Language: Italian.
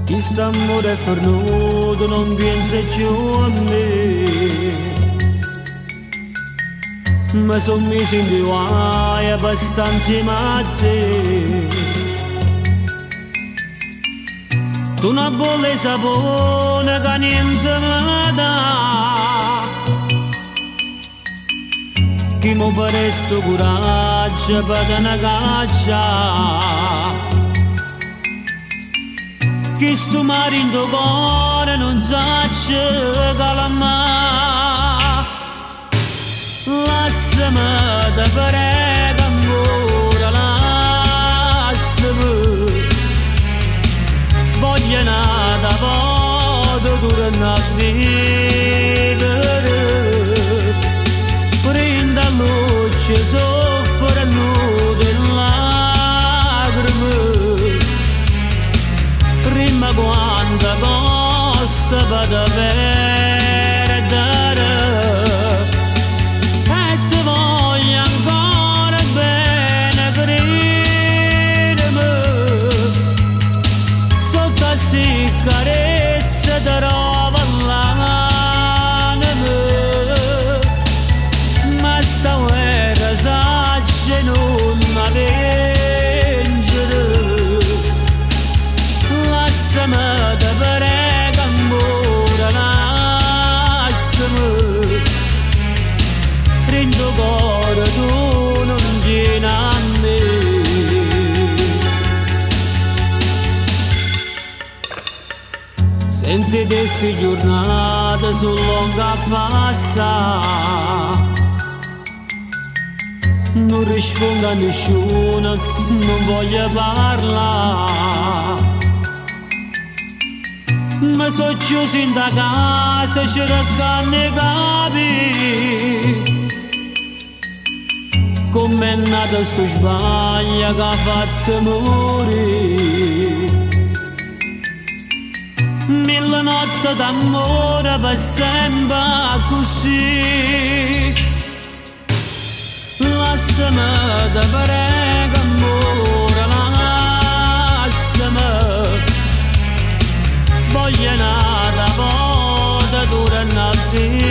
Questo amore è fornuto, non pensa più a me. Ma son mesi in guai abbastanza a te. Tu non vuoi sapore che niente mi dà. Chi mi presto coraggio per una caccia. Che sto mare in tuo cuore non sacce calamà. Lasciami, te prego ancora, lasciami. Voglio nata, voglio tornare a vivere. Prenda a luce, soffre nude lacrime. Prima quanta costa per perdere. E ti voglio ancora bene, credimi. Sotto a sti carezze ti rovo l'anima. Ma sta guerra sacce non mi vincere. Lasciami, te prego ancora, lasciami. Prendo cuore, tu non vieni a me. Senza queste giornate sono lunghe a passare. Non rispondo a nessuno, non voglio parlare. Ma so chiuso in da casa cercando i capi. Com'è nato sto sbaglio che ha fatto morire. Mille notti d'amore per sempre così. Lasciami, te prego amore, lasciami. Voglio nata, voglio tornare a vivere.